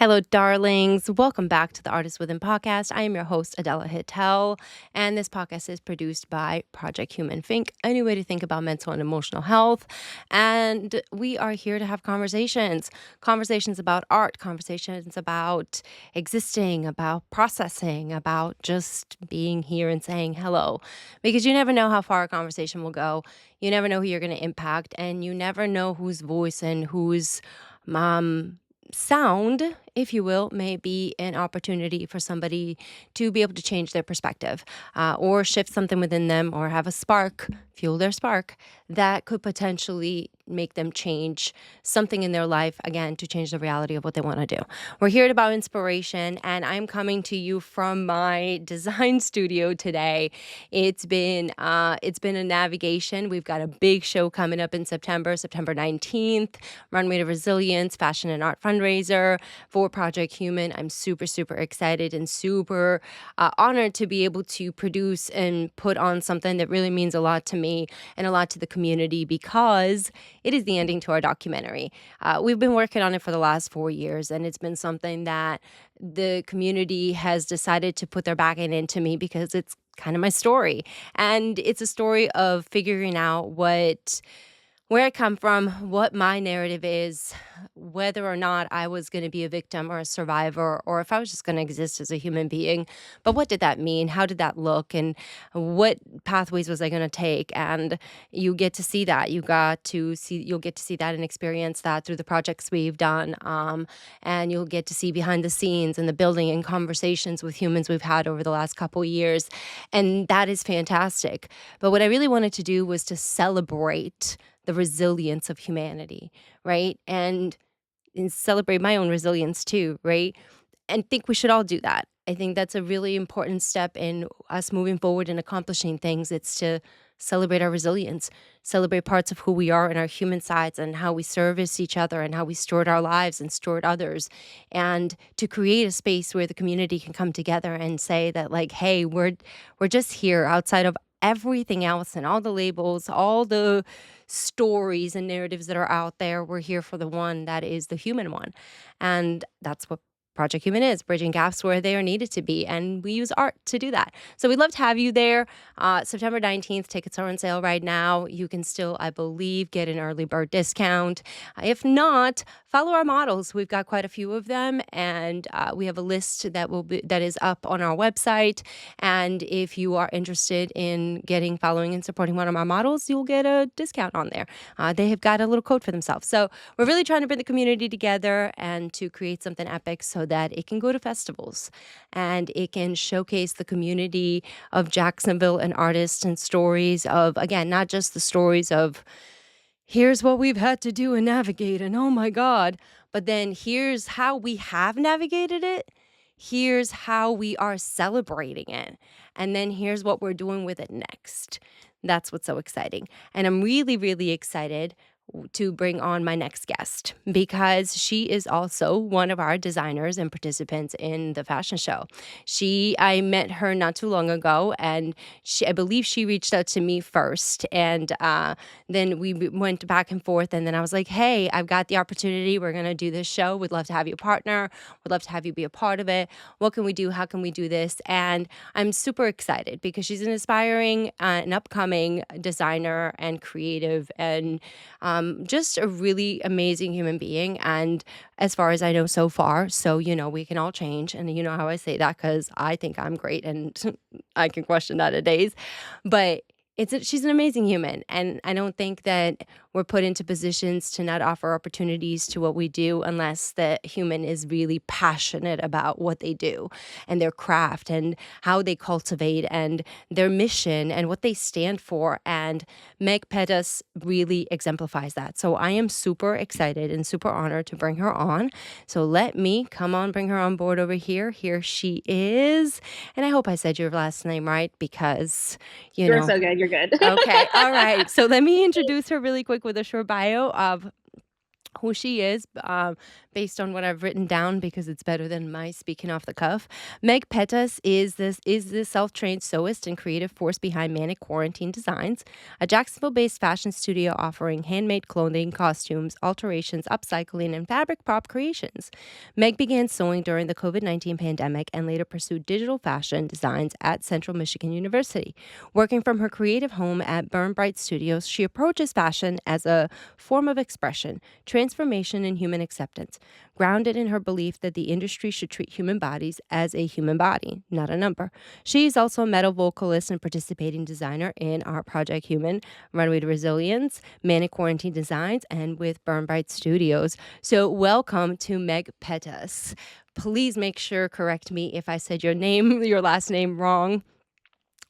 Hello, darlings. Welcome back to the Artist Within podcast. I am your host, Adela Hittel, and this podcast is produced by Project Human Think, a new way to think about mental and emotional health. And we are here to have conversations about art, conversations about existing, about processing, about just being here and saying hello. Because you never know how far a conversation will go. You never know who you're going to impact, and you never know whose voice and whose sound, if you will, may be an opportunity for somebody to be able to change their perspective or shift something within them or have a spark, fuel their spark that could potentially make them change something in their life, again, to change the reality of what they want to do. We're here about inspiration, and I'm coming to you from my design studio today. It's been a navigation. We've got a big show coming up in September 19th, Runway to Resilience, Fashion and Art Fundraiser for Project Human. I'm super, super excited and super honored to be able to produce and put on something that really means a lot to me and a lot to the community, because it is the ending to our documentary. We've been working on it for the last 4 years, and it's been something that the community has decided to put their backing into me because it's kind of my story. And it's a story of figuring out where I come from, what my narrative is, whether or not I was going to be a victim or a survivor, or if I was just going to exist as a human being. But what did that mean? How did that look? And what pathways was I going to take? And you get to see that. You'll get to see that and experience that through the projects we've done. And you'll get to see behind the scenes and the building and conversations with humans we've had over the last couple of years. And that is fantastic. But what I really wanted to do was to celebrate the resilience of humanity, right? And celebrate my own resilience too, right? And think we should all do that. I think that's a really important step in us moving forward and accomplishing things. It's to celebrate our resilience, celebrate parts of who we are and our human sides and how we service each other and how we steward our lives and steward others, and to create a space where the community can come together and say that, like, hey, we're just here outside of everything else and all the labels, all the stories and narratives that are out there. We're here for the one that is the human one. And that's what Project Human is, bridging gaps where they are needed to be. And we use art to do that. So we'd love to have you there. September 19th, tickets are on sale right now. You can still, I believe, get an early bird discount. If not, follow our models. We've got quite a few of them, and we have a list that is up on our website. And if you are interested in following and supporting one of our models, you'll get a discount on there. They have got a little code for themselves. So we're really trying to bring the community together and to create something epic so that it can go to festivals and it can showcase the community of Jacksonville and artists and stories of, again, not just the stories of here's what we've had to do and navigate and oh my God, but then here's how we have navigated it. Here's how we are celebrating it. And then here's what we're doing with it next. That's what's so exciting. And I'm really, really excited to bring on my next guest, because she is also one of our designers and participants in the fashion show. I met her not too long ago, and I believe she reached out to me first, and then we went back and forth, and then I was like, hey, I've got the opportunity. We're going to do this show. We'd love to have you a partner. We'd love to have you be a part of it. What can we do? How can we do this? And I'm super excited because she's an aspiring and upcoming designer and creative and just a really amazing human being. And as far as I know so far, so, we can all change. And you know how I say that because I think I'm great and I can question that at days. But she's an amazing human. And I don't think that we're put into positions to not offer opportunities to what we do unless the human is really passionate about what they do and their craft and how they cultivate and their mission and what they stand for. And Meg Pettus really exemplifies that. So I am super excited and super honored to bring her on. So let me bring her on board over here. Here she is. And I hope I said your last name right because, You're so good. You're good. Okay. All right. So let me introduce her really quick with a short bio of who she is, based on what I've written down because it's better than my speaking off the cuff. Meg Pettus is the self-trained sewist and creative force behind Manic Quarantine Designs, a Jacksonville-based fashion studio offering handmade clothing, costumes, alterations, upcycling, and fabric prop creations. Meg began sewing during the COVID-19 pandemic and later pursued digital fashion designs at Central Michigan University. Working from her creative home at Burn Bright Studios, she approaches fashion as a form of expression, transformation, and human acceptance, grounded in her belief that the industry should treat human bodies as a human body, not a number. She's also a metal vocalist and participating designer in our Project Human, Runway to Resilience, Manic Quarantine Designs, and with Burn Bright Studios. So welcome to Meg Pettus. Please make sure, correct me if I said your name, your last name wrong.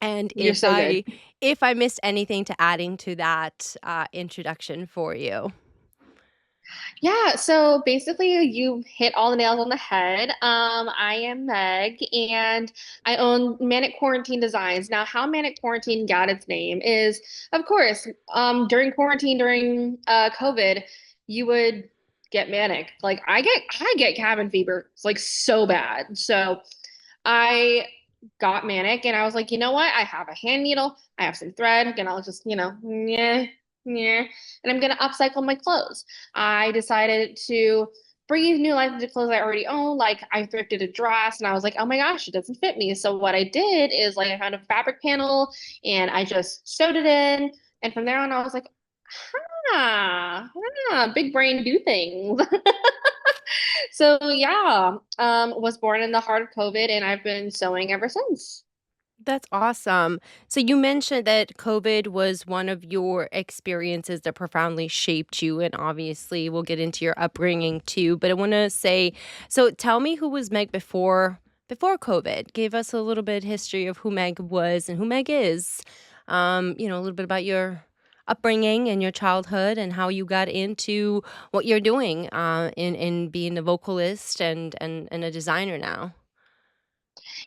And You're so good. if I missed anything to adding to that introduction for you. Yeah, so basically you hit all the nails on the head. I am Meg and I own Manic Quarantine Designs. Now, how Manic Quarantine got its name is, of course, during quarantine, during COVID, you would get manic. Like I get cabin fever. It's like so bad. So I got manic and I was like, you know what? I have a hand needle, I have some thread, and I'll just, yeah, yeah, and I'm gonna upcycle my clothes. I decided to breathe new life into clothes I already own. Like I thrifted a dress and I was like, oh my gosh, it doesn't fit me. So what I did is like I found a fabric panel and I just sewed it in. And from there on, I was like, big brain do things. So yeah, was born in the heart of COVID and I've been sewing ever since. That's awesome. So you mentioned that COVID was one of your experiences that profoundly shaped you, and obviously we'll get into your upbringing too. But I want to say, so tell me who was Meg before COVID. Give us a little bit of history of who Meg was and who Meg is. A little bit about your upbringing and your childhood and how you got into what you're doing in being a vocalist and a designer now.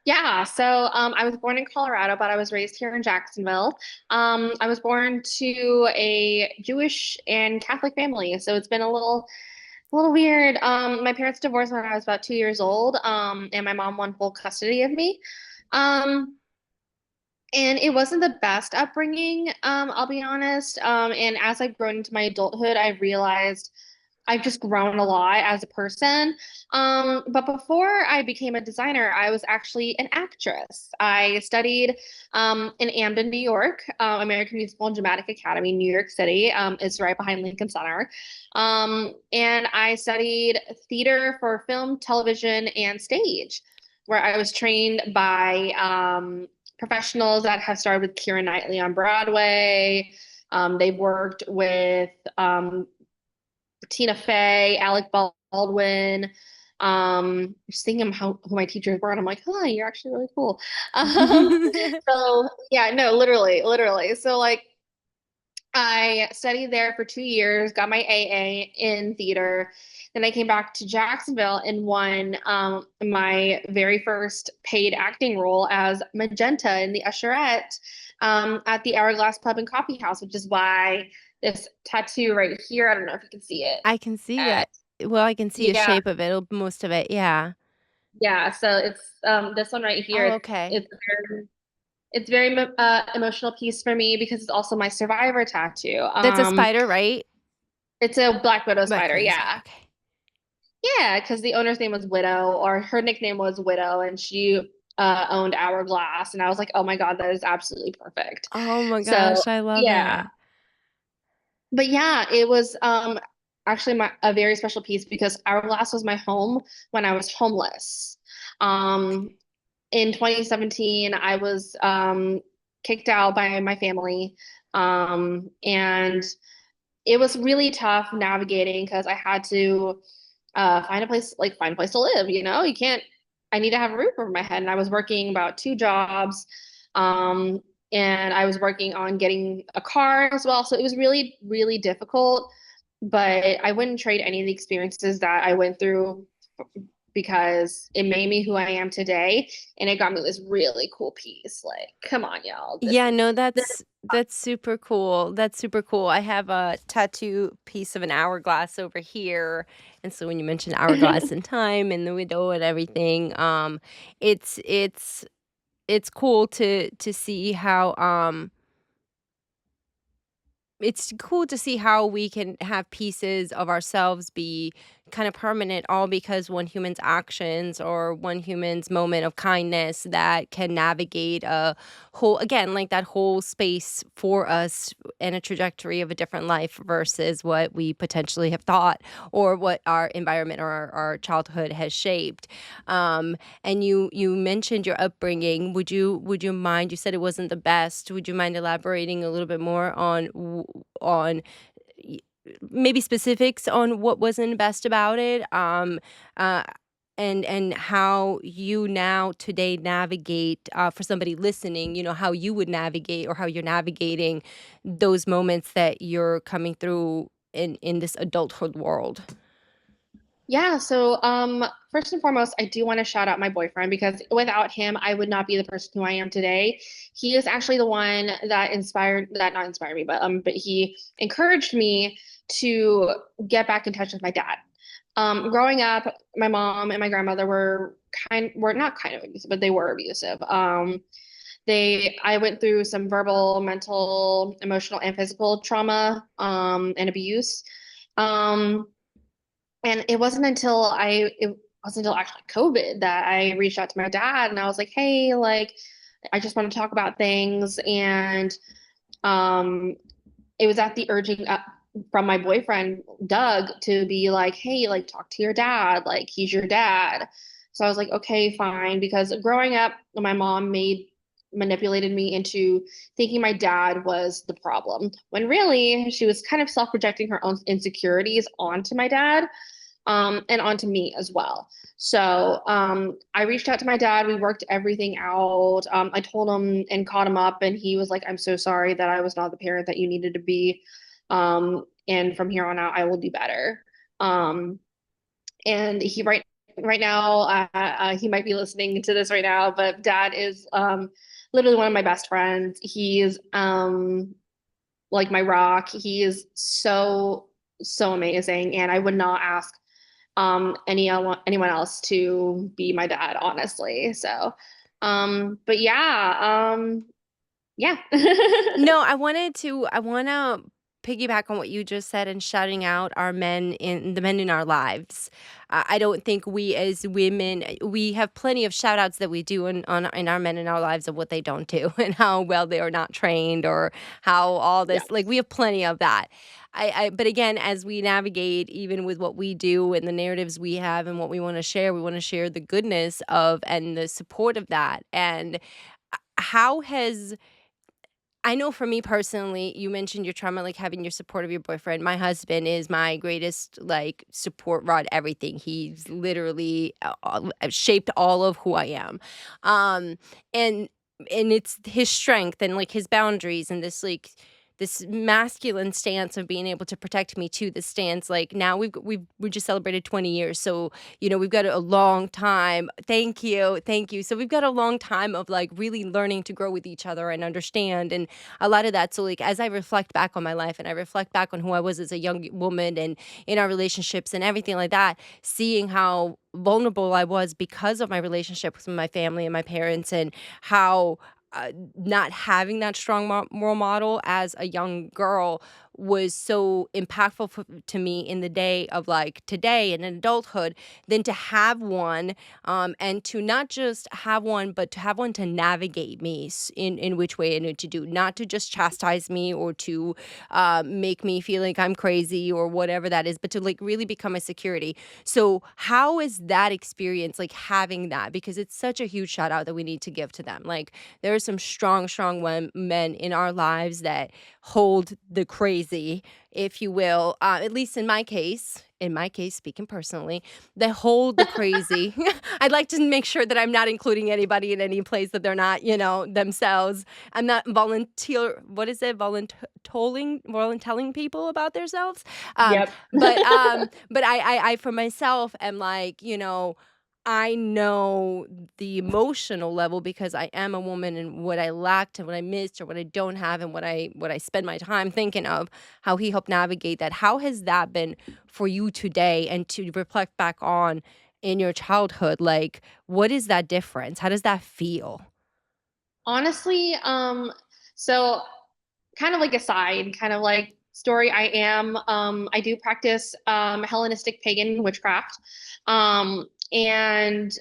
Yeah, so I was born in Colorado, but I was raised here in Jacksonville. I was born to a Jewish and Catholic family, so it's been a little weird. My parents divorced when I was about 2 years old, and my mom won full custody of me. Um, and it wasn't the best upbringing, I'll be honest. And as I've grown into my adulthood, I realized I've just grown a lot as a person. But before I became a designer, I was actually an actress. I studied in Amden, New York, American Musical and Dramatic Academy, New York City. It's right behind Lincoln Center. And I studied theater for film, television, and stage, where I was trained by professionals that have started with Keira Knightley on Broadway. They've worked with Tina Fey, Alec Baldwin. Just thinking of who my teachers were, and I'm like, huh, you're actually really cool. So yeah, no, literally. So like I studied there for 2 years, got my AA in theater. Then I came back to Jacksonville and won my very first paid acting role as Magenta in The Usherette at the Hourglass Pub and Coffee House, which is why this tattoo right here, I don't know if you can see it. I can see Uh, that. Well, I can see a yeah, shape of it, most of it, yeah. yeah. So it's this one right here. Oh, It's okay. it's very, it's very emotional piece for me because it's also my survivor tattoo. That's a spider, right? It's a black widow Black spider. widow spider, Yeah. okay. Yeah, because the owner's name was Widow, or her nickname was Widow, and she owned Hourglass. And I was like, oh my God, that is absolutely perfect. Oh my So gosh, I love yeah, it. but yeah, it was actually a very special piece because Hourglass was my home when I was homeless. Um, in 2017, I was kicked out by my family, and it was really tough navigating because I had to find a place to live. You can't. I need to have a roof over my head, and I was working about two jobs, um, and I was working on getting a car as well. So it was really, really difficult. But I wouldn't trade any of the experiences that I went through because it made me who I am today, and it got me this really cool piece. Like, come on, y'all. Yeah, no, This that's super cool. That's super cool. I have a tattoo piece of an hourglass over here, and so when you mentioned hourglass and time and the window and everything, it's it's it's cool to see how it's cool to see how we can have pieces of ourselves be kind of permanent, all because one human's actions or one human's moment of kindness that can navigate a whole, again, like that whole space for us and a trajectory of a different life versus what we potentially have thought or what our environment or our childhood has shaped. And you mentioned your upbringing. Would you mind? You said it wasn't the best. Would you mind elaborating a little bit more on y- maybe specifics on what wasn't best about it? Uh, and how you now today navigate for somebody listening, how you would navigate or how you're navigating those moments that you're coming through in this adulthood world. Yeah, so first and foremost, I do want to shout out my boyfriend because without him, I would not be the person who I am today. He is actually the one that not inspired me, but he encouraged me to get back in touch with my dad. Growing up, my mom and my grandmother were not kind of abusive, but they were abusive. I went through some verbal, mental, emotional, and physical trauma, and abuse. Um, and it wasn't until actually COVID that I reached out to my dad and I was like, hey, like, I just want to talk about things. And um, it was at the urging from my boyfriend, Doug, to be like, hey, like, talk to your dad. Like, he's your dad. So I was like, okay, fine. Because growing up, my mom manipulated me into thinking my dad was the problem, when really she was kind of self-projecting her own insecurities onto my dad, and onto me as well. So I reached out to my dad. We worked everything out. I told him and caught him up, and he was like, I'm so sorry that I was not the parent that you needed to be. And from here on out, I will do better. Um, and right now, he might be listening to this right now, but dad is literally one of my best friends. He's like my rock. He is so amazing, and I would not ask anyone else to be my dad, honestly. So but yeah. No, I wanna piggyback on what you just said and shouting out the men in our lives. I don't think we as women, we have plenty of shout outs that we do in our men in our lives of what they don't do and how well they are not trained or how all Yeah. this, like, we have plenty of that. But again, as we navigate even with what we do and the narratives we have and what we want to share the goodness of and the support of that. And how has I know for me personally, you mentioned your trauma, like having your support of your boyfriend. My husband is my greatest, like, support rod, everything. He's literally shaped all of who I am. Um, and it's his strength and like his boundaries and this masculine stance of being able to protect me to the stance. Like now we just celebrated 20 years. So, we've got a long time. Thank you. Thank you. So we've got a long time of like really learning to grow with each other and understand and a lot of that. So like as I reflect back on my life and I reflect back on who I was as a young woman and in our relationships and everything like that, seeing how vulnerable I was because of my relationship with my family and my parents and how not having that strong role model as a young girl was so impactful to me in the day of like today and in adulthood, than to have one, and to not just have one, but to have one to navigate me in which way I need to do, not to just chastise me or to make me feel like I'm crazy or whatever that is, but to like really become a security. So how is that experience, like having that? Because it's such a huge shout out that we need to give to them. Like there are some strong men in our lives that hold the crazy, if you will, at least in my case, speaking personally, that hold the crazy. I'd like to make sure that I'm not including anybody in any place that they're not, themselves. I'm not voluntelling people about themselves. Um, Yep. but I for myself am like, I know the emotional level because I am a woman, and what I lacked and what I missed or what I don't have and what I spend my time thinking of, how he helped navigate that. How has that been for you today, and to reflect back on in your childhood? Like, what is that difference? How does that feel? Honestly, so kind of like a side, kind of like story, I do practice Hellenistic pagan witchcraft. And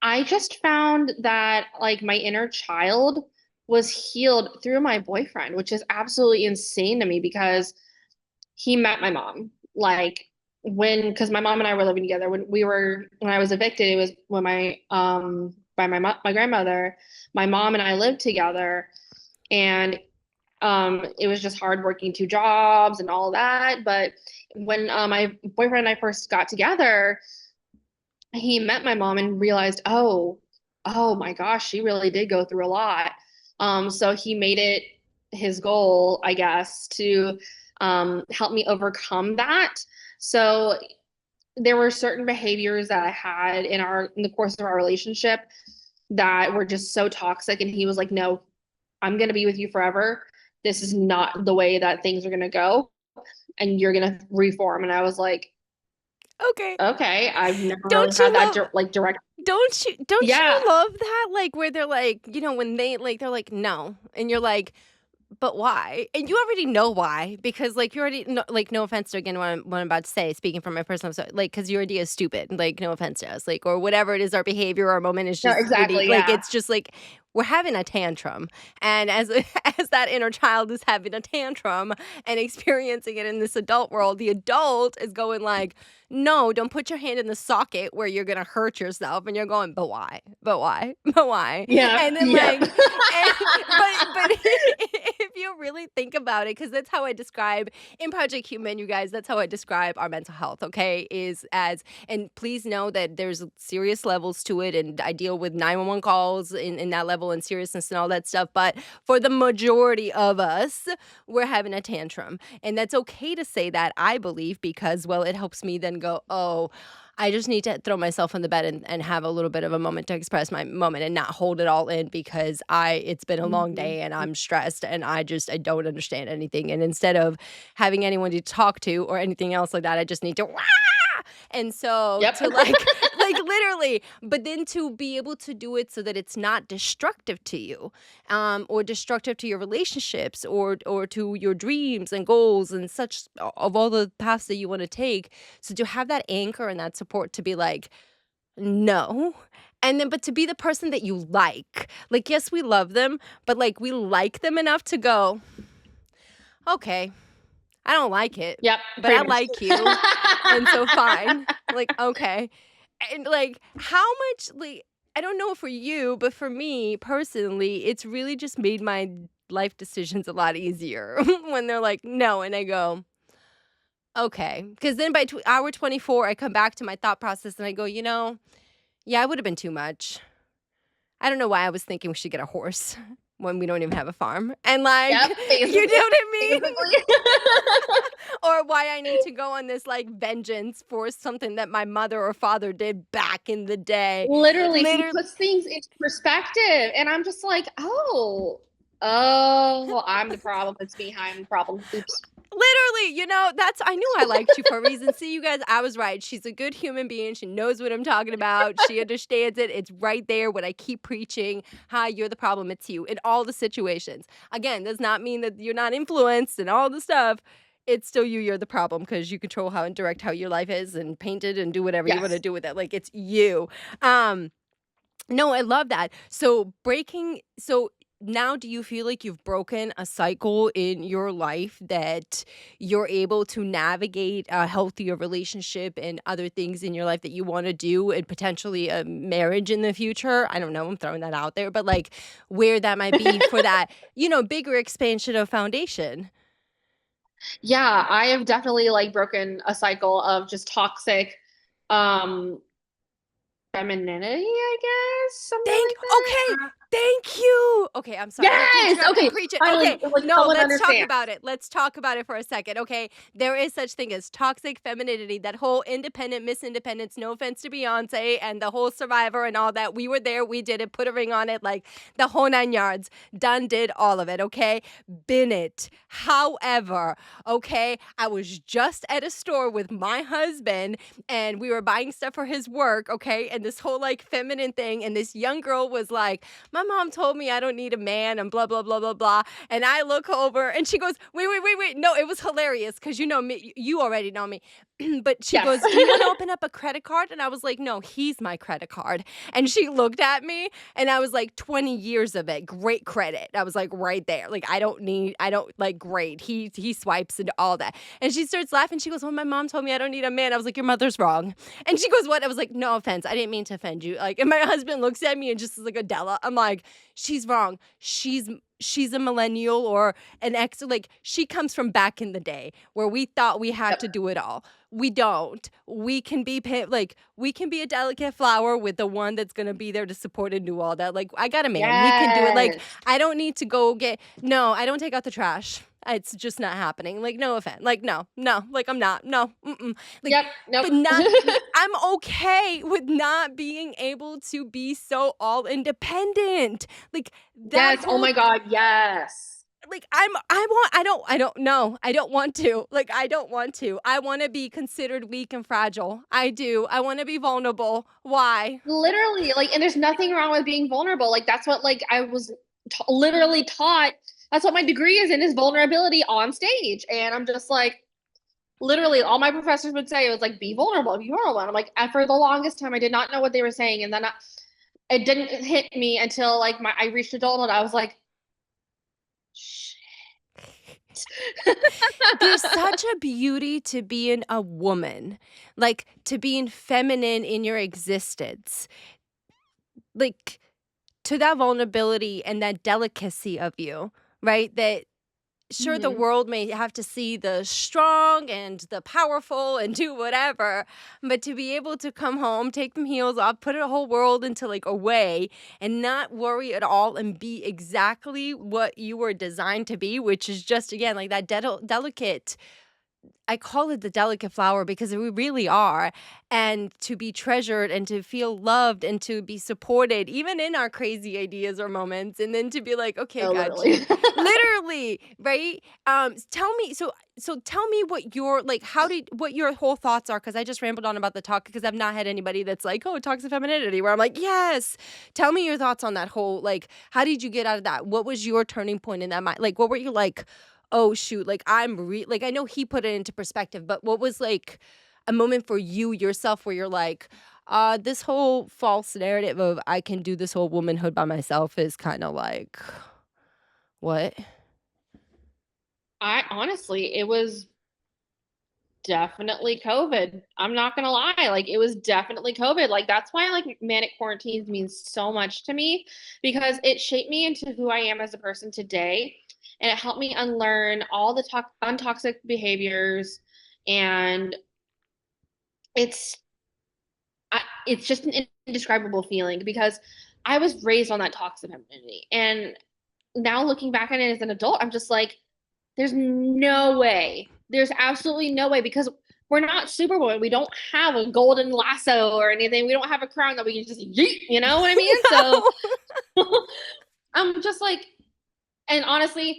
I just found that like my inner child was healed through my boyfriend, which is absolutely insane to me because he met my mom. Like because my mom and I were living together when I was evicted, it was when by my grandmother, my mom and I lived together, and it was just hard working two jobs and all that. But when my boyfriend and I first got together, he met my mom and realized, oh my gosh, she really did go through a lot. So he made it his goal, I guess, to help me overcome that. So there were certain behaviors that I had in the course of our relationship that were just so toxic, and he was like, "No, I'm going to be with you forever. This is not the way that things are going to go, and you're going to reform." And I was like, Okay. "Okay, I've never really Don't had you that love like direct." don't Yeah. you love that? Like, where they're like, when they're like, "No," and you're like, "But why?" And you already know why, because, like, you already know, like, no offense to, again, what I'm about to say, speaking from my personal, so, like, because your idea is stupid, like, no offense to us, like, or whatever it is, our behavior, our moment is No, just exactly. like, Yeah. it's just like, we're having a tantrum, and as as that inner child is having a tantrum and experiencing it in this adult world, the adult is going like, "No, don't put your hand in the socket where you're gonna hurt yourself," and you're going, "But why? But why? But why?" Yeah. And then, Yep. like, but if you really think about it, because that's how I describe in Project Human, you guys, that's how I describe our mental health, okay? Is as, and please know that there's serious levels to it, and I deal with 911 calls in that level and seriousness and all that stuff. But for the majority of us, we're having a tantrum. And that's okay to say that, I believe, because, well, it helps me then go, oh, I just need to throw myself in the bed and have a little bit of a moment to express my moment and not hold it all in, because it's been a long Mhm. day and I'm stressed and I don't understand anything. And instead of having anyone to talk to or anything else like that, I just need to "Wah!" And so Yep. to like like literally, but then to be able to do it so that it's not destructive to you, or destructive to your relationships, or to your dreams and goals and such, of all the paths that you want to take. So to have that anchor and that support to be like, no. And then, but to be the person that you like, yes, we love them, but like we like them enough to go, okay, I don't like it, Yep. but I Pretty much. like you. And so fine. Like, okay. And like, how much, like, I don't know for you, but for me personally, it's really just made my life decisions a lot easier when they're like, no. And I go, okay. Because then by hour 24, I come back to my thought process and I go, yeah, it would have been too much. I don't know why I was thinking we should get a horse when we don't even have a farm. And like, Yep. you know Basically. what I mean? Basically. Or why I need to go on this like vengeance for something that my mother or father did back in the day. Literally, he Literally, puts things into perspective, and I'm just like, oh, I'm the problem. It's me. I'm the problem. Oops. literally, I knew I liked you for a reason. See, you guys, I was right. She's a good human being. She knows what I'm talking about. She understands it. It's right there. What I keep preaching, hi, you're the problem. It's you in all the situations. Again, does not mean that you're not influenced and all the stuff. It's still you. You're the problem because you control how and direct how your life is and paint it and do whatever you want to Yes. do with it. Like, it's you. No, I love that. So now do you feel like you've broken a cycle in your life that you're able to navigate a healthier relationship and other things in your life that you want to do, and potentially a marriage in the future? I don't know, I'm throwing that out there, but like where that might be for that, bigger expansion of foundation. Yeah, I have definitely like broken a cycle of just toxic um femininity, I guess, something Thank like Okay, that. Thank you. Okay, I'm sorry. I have to Yes. interrupt and Okay. preach it. Finally, Okay, like no, someone let's talk understands. about it. Let's talk about it for a second, okay? There is such thing as toxic femininity, that whole independent, Miss Independence, no offense to Beyonce and the whole Survivor and all that. We were there, we did it, put a ring on it, like the whole 9 yards. Done did all of it, okay? Been it. However, okay, I was just at a store with my husband and we were buying stuff for his work, okay? And this whole like feminine thing, and this young girl was like, my mom told me I don't need a man and blah, blah, blah, blah, blah. And I look over and she goes, wait, wait, wait, wait. No, it was hilarious because you know me, you already know me. But she Yes. goes, do you want to open up a credit card? And I was like, no, he's my credit card. And she looked at me and I was like, 20 years of it. Great credit. I was like, right there. Like, I don't like, great. He swipes and all that. And she starts laughing. She goes, well, my mom told me I don't need a man. I was like, your mother's wrong. And she goes, what? I was like, no offense. I didn't mean to offend you. Like, and my husband looks at me and just is like, Adela. I'm like, she's wrong. She's a millennial or an ex. Like, she comes from back in the day where we thought we had Yep. to do it all. We don't. We can be we can be a delicate flower with the one that's gonna be there to support and do all that. Like, I got a man. He can do it. Like, Yes. I don't need to go get. No, I don't take out the trash. It's just not happening. Like, no offense. Like, no. Like, I'm not. No. Mm-mm. Like, Yep. Nope. but not. I'm okay with not being able to be so all independent. Like that. Yes. Oh my God. Yes. Like I don't know. I don't want to. Like, I don't want to. I want to be considered weak and fragile. I do. I want to be vulnerable. Why? Literally, like, and there's nothing wrong with being vulnerable. Like, that's what, like, I was literally taught. That's what my degree is vulnerability on stage. And I'm just like, literally, all my professors would say, it was like, be vulnerable, be vulnerable. And I'm like, and for the longest time, I did not know what they were saying. And then it didn't hit me until like I reached adulthood. I was like, shit. There's such a beauty to being a woman, like to being feminine in your existence, like to that vulnerability and that delicacy of you, right? That sure, the Mhm. world may have to see the strong and the powerful and do whatever, but to be able to come home, take them heels off, put a whole world into like away and not worry at all and be exactly what you were designed to be, which is just, again, like that delicate. I call it the delicate flower because we really are. And to be treasured and to feel loved and to be supported, even in our crazy ideas or moments. And then to be like, okay, Oh, got literally. you. Literally, right? Tell me, so tell me what your, like, what your whole thoughts are. Cause I just rambled on about the talk because I've not had anybody that's like, oh, toxic femininity, where I'm like, yes. Tell me your thoughts on that whole, like, how did you get out of that? What was your turning point in that mind? Like, what were you like? Oh shoot, like like I know he put it into perspective, but what was like a moment for you yourself where you're like, this whole false narrative of I can do this whole womanhood by myself is kind of like what? I honestly, it was definitely COVID. I'm not gonna lie, like it was definitely COVID. Like that's why like Manic Quarantines means so much to me because it shaped me into who I am as a person today, and it helped me unlearn all the untoxic behaviors, and it's it's just an indescribable feeling because I was raised on that toxic femininity, and now looking back on it as an adult, I'm just like, there's no way. There's absolutely no way because we're not Superwoman. We don't have a golden lasso or anything. We don't have a crown that we can just yeet, you know what I mean? So I'm just like, and honestly,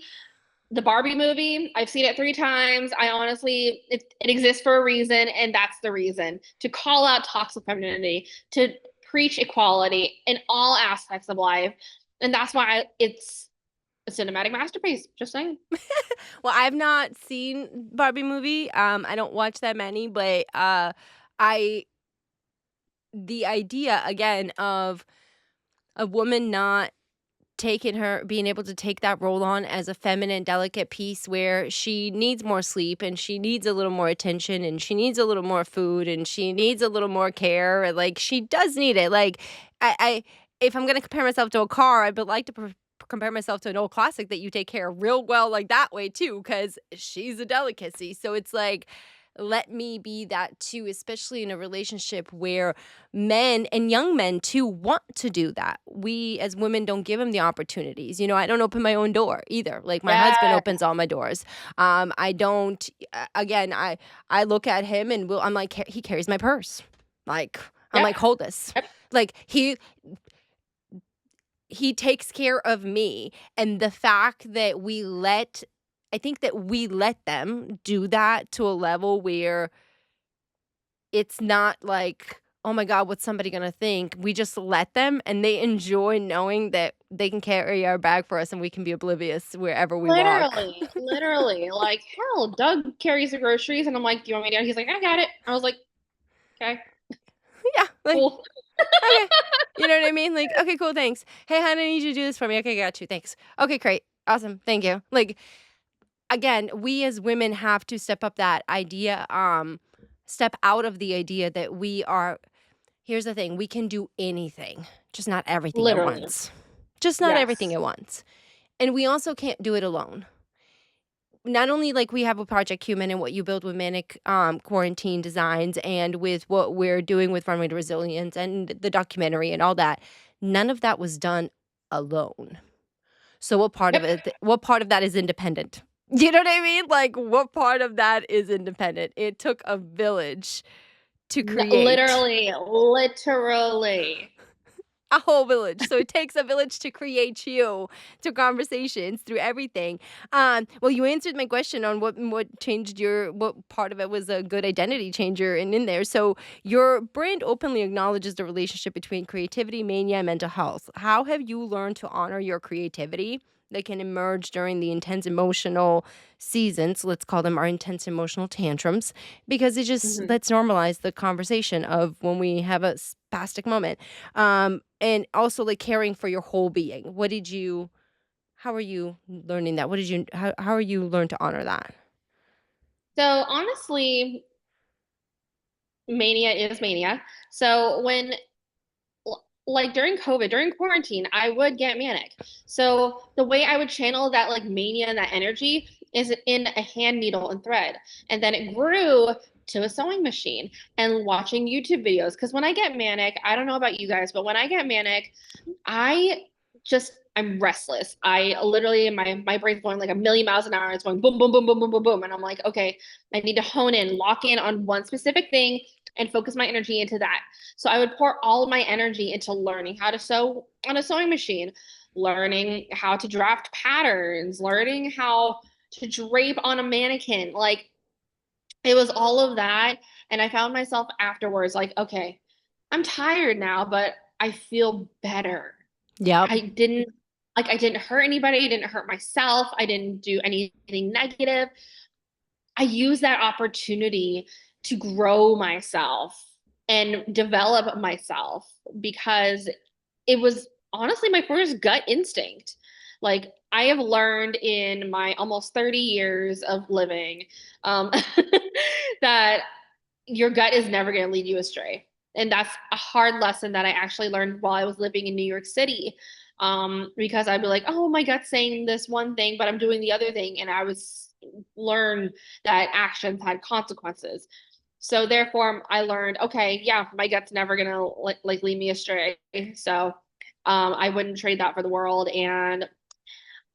the Barbie movie, I've seen it 3 times. I honestly, it exists for a reason, and that's the reason to call out toxic femininity, to preach equality in all aspects of life. And that's why it's a cinematic masterpiece. Just saying. Well, I've not seen Barbie movie. I don't watch that many, but I the idea again of a woman not being able to take that role on as a feminine, delicate piece where she needs more sleep and she needs a little more attention and she needs a little more food and she needs a little more care. Like, she does need it. Like, I if I'm going to compare myself to a car, I'd like to compare myself to an old classic that you take care of real well, like that way too, because she's a delicacy. So it's like, let me be that too, especially in a relationship where men and young men too want to do that. We as women don't give them the opportunities. I don't open my own door either. Like my husband Yeah. opens all my doors. I don't. Again, I look at him and I'm like, he carries my purse. Like I'm Yep. like, hold this. Yep. Like he takes care of me, and the fact that I think that we let them do that to a level where it's not like, "Oh my god, what's somebody gonna think?" We just let them, and they enjoy knowing that they can carry our bag for us, and we can be oblivious wherever we walk. Literally, literally. Like, hell, Doug carries the groceries, and I'm like, "Do you want me to?" He's like, "I got it." I was like, "Okay, Yeah, like, cool." "Okay." You know what I mean? Like, "Okay, cool, thanks. Hey, hon, I need you to do this for me." "Okay, got you, thanks." "Okay, great. Awesome, thank you." Like, again, we as women have to step up that idea, step out of the idea that we are here's the thing, we can do anything, just not everything at Literally. once. Just not everything Yes. at once. And we also can't do it alone. Not only like we have a Project Human and what you build with Manic Quarantine Designs and with what we're doing with Runway to Resilience and the documentary and all that, none of that was done alone. So Yep. what part of that is independent? You know what I mean? Like what part of that is independent? It took a village to create. Literally, literally. A whole village. So it takes a village to create you through conversations, through everything. Well, you answered my question on what changed what part of it was a good identity changer and in there. So your brand openly acknowledges the relationship between creativity, mania, and mental health. How have you learned to honor your creativity that can emerge during the intense emotional seasons? Let's call them our intense emotional tantrums, because it just Mhm. let's normalize the conversation of when we have a spastic moment. And also like caring for your whole being. How are you learning that? How are you learn to honor that? So honestly, mania is mania. So like during COVID, during quarantine, I would get manic. So the way I would channel that like mania and that energy is in a hand needle and thread. And then it grew to a sewing machine and watching YouTube videos. Because when I get manic, I don't know about you guys, but when I get manic, I'm restless. I literally my brain's going like a million miles an hour. It's going boom, boom, boom, boom, boom, boom, boom. And I'm like, okay, I need to hone in, lock in on one specific thing and focus my energy into that. So I would pour all of my energy into learning how to sew on a sewing machine, learning how to draft patterns, learning how to drape on a mannequin. Like it was all of that. And I found myself afterwards like, okay, I'm tired now, but I feel better. Yep. I didn't hurt anybody, I didn't hurt myself, I didn't do anything negative. I used that opportunity to grow myself and develop myself because it was honestly my first gut instinct. Like I have learned in my almost 30 years of living um, that your gut is never going to lead you astray. And that's a hard lesson that I actually learned while I was living in New York City. Because I'd be like, oh, my gut's saying this one thing, but I'm doing the other thing. And I was learned that actions had consequences. So therefore, I learned, okay, yeah, my gut's never gonna like lead me astray. So I wouldn't trade that for the world. And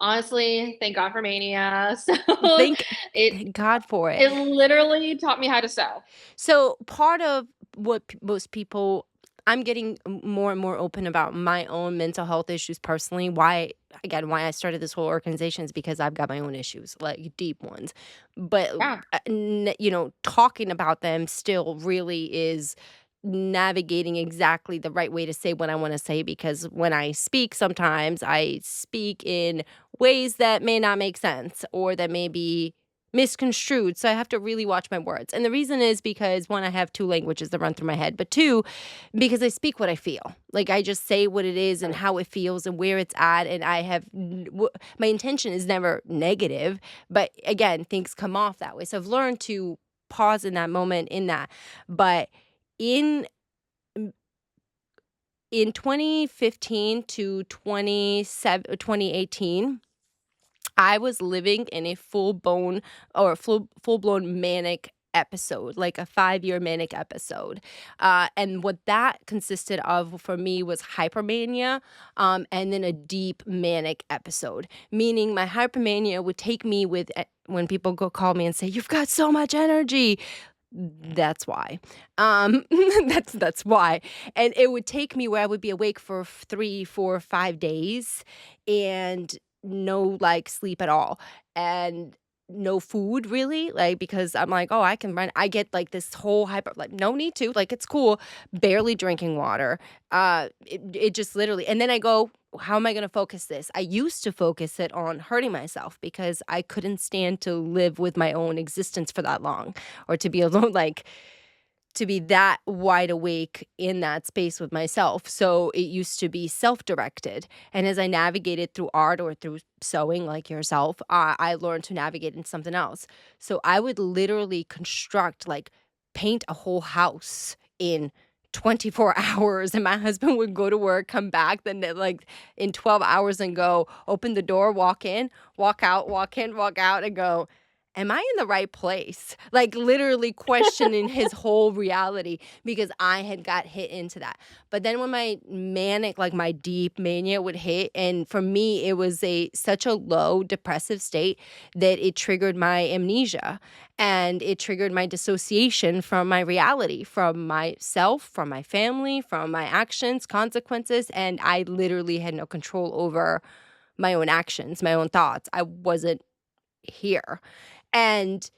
honestly, thank God for Mania. So Thank it thank God for it. it literally taught me how to sew. So part of what most people I'm getting more and more open about my own mental health issues personally. Why I started this whole organization is because I've got my own issues, like deep ones. But Yeah. talking about them still really is navigating exactly the right way to say what I want to say, because when I speak, sometimes I speak in ways that may not make sense or that may be misconstrued. So I have to really watch my words. And the reason is because one, I have two languages that run through my head, but two, because I speak what I feel. Like I just say what it is and how it feels and where it's at. And my intention is never negative, but again, things come off that way. So I've learned to pause in that moment in that. But in in 2015 to 2018, I was living in a full blown manic episode, like a 5-year manic episode. And what that consisted of for me was hypermania, and then a deep manic episode, meaning my hypermania would take me with, when people go call me and say, "You've got so much energy." That's why. That's why. And it would take me where I would be awake for 3, 4, 5 days and no, like, sleep at all, and no food really, like, because I'm like, "Oh, I can run." I get, like, this whole hyper, like, no need to, like, it's cool. Barely drinking water. It just literally, and then I go, "How am I gonna focus this?" I used to focus it on hurting myself because I couldn't stand to live with my own existence for that long, or to be alone, like, to be that wide awake in that space with myself. So it used to be self-directed. And as I navigated through art or through sewing, like yourself, I learned to navigate in something else. So I would literally construct, like, paint a whole house in 24 hours, and my husband would go to work, come back, then like in 12 hours, and go open the door, walk in, walk out, walk in, walk out, and go, "Am I in the right place?" Like, literally questioning his whole reality because I had got hit into that. But then when my manic, like my deep mania would hit, and for me, it was such a low depressive state that it triggered my amnesia, and it triggered my dissociation from my reality, from myself, from my family, from my actions, consequences, and I literally had no control over my own actions, my own thoughts. I wasn't here. And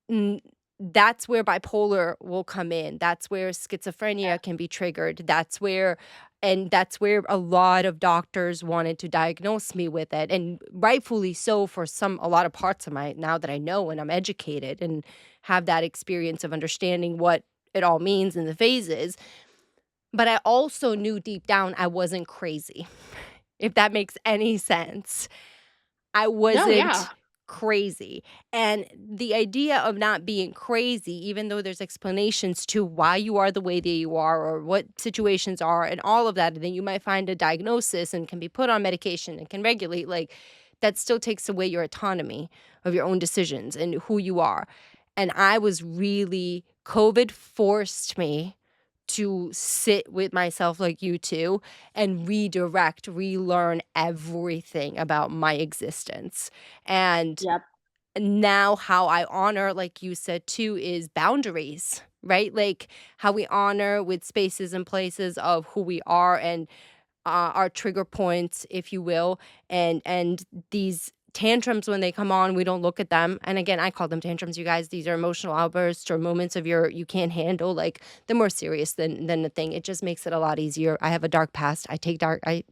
N that's where bipolar will come in. That's where Yeah. schizophrenia can be triggered. That's where a lot of doctors wanted to diagnose me with it, and rightfully so for a lot of parts of my, now that I know and I'm educated and have that experience of understanding what it all means in the phases. But I also knew deep down I wasn't crazy, if that makes any sense. I No, yeah. wasn't crazy. And the idea of not being crazy, even though there's explanations to why you are the way that you are or what situations are and all of that, and then you might find a diagnosis and can be put on medication and can regulate, like, that still takes away your autonomy of your own decisions and who you are. And I was really, COVID forced me to sit with myself, like you too, and redirect, relearn everything about my existence. And Yep. now how I honor, like you said too, is boundaries, right? Like how we honor with spaces and places of who we are, and our trigger points, if you will, and these tantrums, when they come on, we don't look at them. And again, I call them tantrums, you guys. These are emotional outbursts or moments of you can't handle, like, they're more serious than the thing. It just makes it a lot easier. I have a dark past.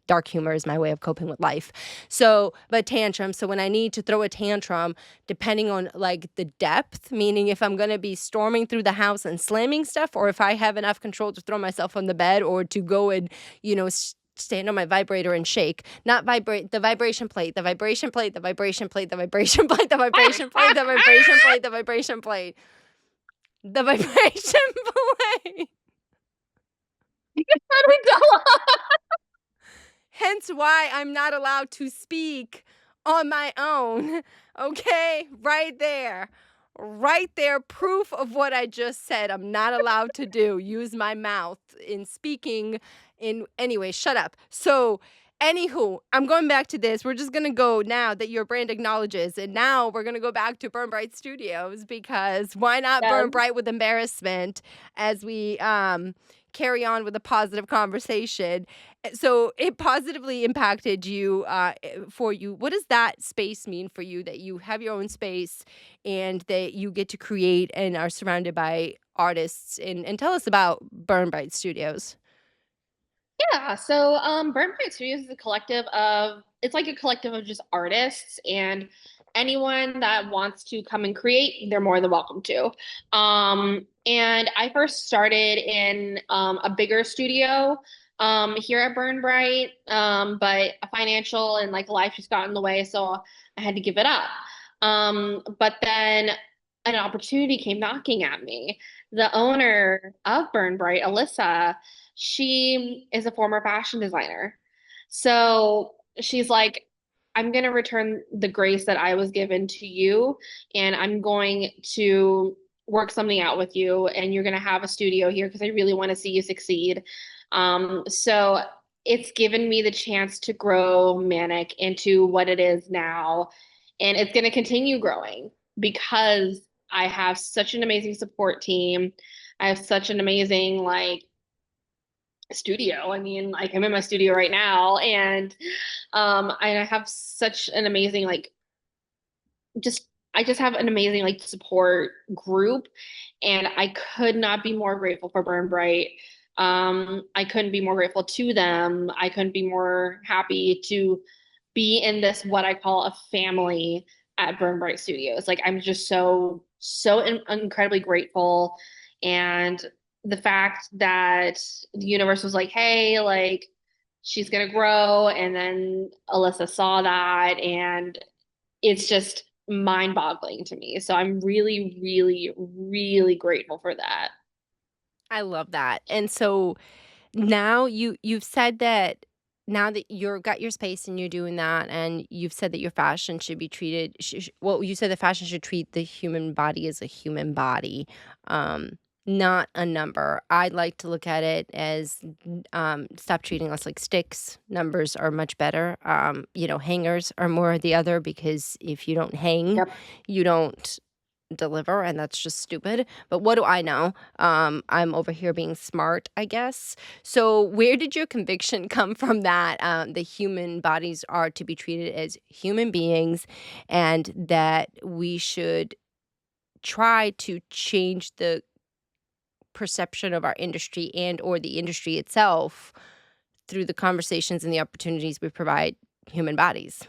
Dark humor is my way of coping with life. So, but tantrums. So when I need to throw a tantrum, depending on, like, the depth, meaning if I'm gonna be storming through the house and slamming stuff, or if I have enough control to throw myself on the bed or to go and, stand on my vibrator and shake. Not vibrate, the vibration plate, the vibration plate, the vibration plate, the vibration plate, the vibration plate, the vibration plate, the vibration plate, the vibration plate. Adela. Hence why I'm not allowed to speak on my own. Okay? Right there. Right there. Proof of what I just said. I'm not allowed to do. Use my mouth in speaking. Anyway, shut up. So, anywho, I'm going back to this. We're just going to go now that your brand acknowledges. And now we're going to go back to Burn Bright Studios, because why not Yes. burn bright with embarrassment as we carry on with a positive conversation. So it positively impacted you, for you. What does that space mean for you, that you have your own space and that you get to create and are surrounded by artists? And tell us about Burn Bright Studios. Yeah, so Burn Bright Studios is a collective of, it's like a collective of just artists, and anyone that wants to come and create, they're more than welcome to. And I first started in a bigger studio here at Burn Bright, but financial and like life just got in the way, so I had to give it up. But then an opportunity came knocking at me. The owner of Burn Bright, Alyssa, she is a former fashion designer. So she's like, I'm going to return the grace that I was given to you, and I'm going to work something out with you, and you're going to have a studio here because I really want to see you succeed. So it's given me the chance to grow Manic into what it is now. And it's going to continue growing because I have such an amazing support team. I have such an amazing like studio. I mean, like I'm in my studio right now, and I have such an amazing like just I just have an amazing like support group, and I could not be more grateful for Burn Bright. I couldn't be more grateful to them. I couldn't be more happy to be in this what I call a family at Burn Bright Studios. Like I'm just incredibly grateful, and the fact that the universe was like, "Hey, like she's gonna grow," and then Alyssa saw that, and it's just mind-boggling to me. So I'm really, really, really grateful for that. I love that. And so now you've said that now that you're got your space and you're doing that, and you've said that your fashion should be treated well, you said the fashion should treat the human body as a human body, um, not a number. I'd like to look at it as stop treating us like sticks. Numbers are much better. Hangers are more the other, because if you don't hang, Yep. you don't deliver, and that's just stupid. But what do I know? I'm over here being smart, I guess. So where did your conviction come from that the human bodies are to be treated as human beings, and that we should try to change the perception of our industry and or the industry itself through the conversations and the opportunities we provide human bodies?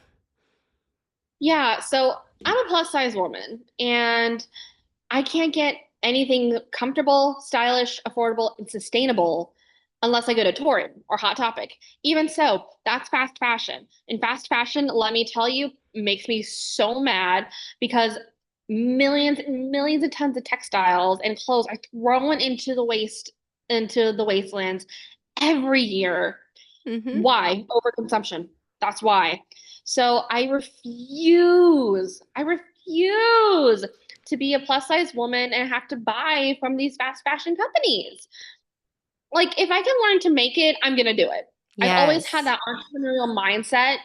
Yeah, so I'm a plus size woman, and I can't get anything comfortable, stylish, affordable, and sustainable unless I go to Torrid or Hot Topic. Even so, that's fast fashion. And fast fashion, let me tell you, makes me so mad because millions and millions of tons of textiles and clothes are thrown into the wastelands every year. Mhm. Why? Overconsumption. That's why. So I refuse to be a plus size woman and have to buy from these fast fashion companies. Like, if I can learn to make it, I'm going to do it. I've always had Yes. that entrepreneurial mindset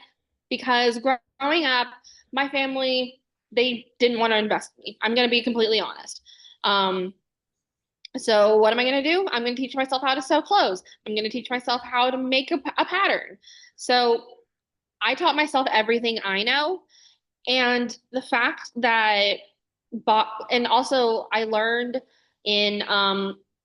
because growing up, my family, they didn't want to invest in me. I'm going to be completely honest. Um, so what am I going to do? I'm going to teach myself how to sew clothes. I'm going to teach myself how to make a pattern. So I taught myself everything I know. And the fact that, and also I learned in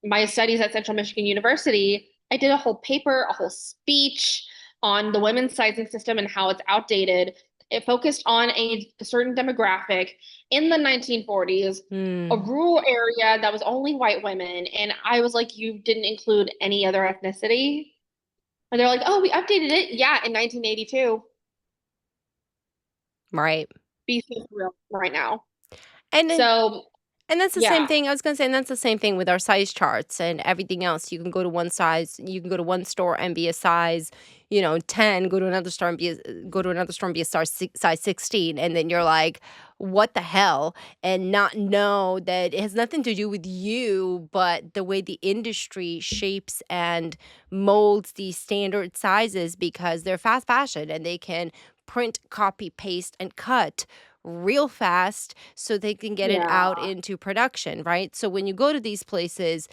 my studies at Central Michigan University, I did a whole paper, a whole speech on the women's sizing system and how it's outdated. It focused on a certain demographic in the 1940s, a Hmm. rural area that was only white women. And I was like, you didn't include any other ethnicity? And they're like, oh, we updated it. Yeah, in 1982. Right. Be so real right now. And then So And that's the same yeah, thing I was gonna say, and that's the same thing with our size charts and everything else. You can go to one store and be a size, 10, go to another store and be a size 16, and then you're like, "What the hell?" And not know that it has nothing to do with you, but the way the industry shapes and molds these standard sizes, because they're fast fashion and they can print, copy, paste, and cut real fast so they can get it out yeah, into production, right? So when you go to these places,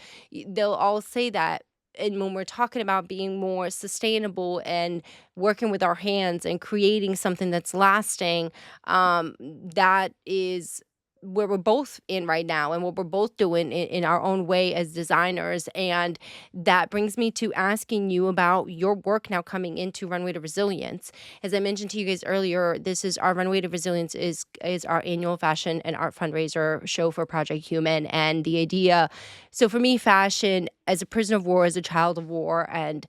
they'll all say that. And when we're talking about being more sustainable and working with our hands and creating something that's lasting, that is where we're both in right now and what we're both doing in our own way as designers. And that brings me to asking you about your work now coming into Runway to Resilience. As I mentioned to you guys earlier, this is our Runway to Resilience is our annual fashion and art fundraiser show for Project Human. And the idea, so for me, fashion as a prisoner of war, as a child of war, and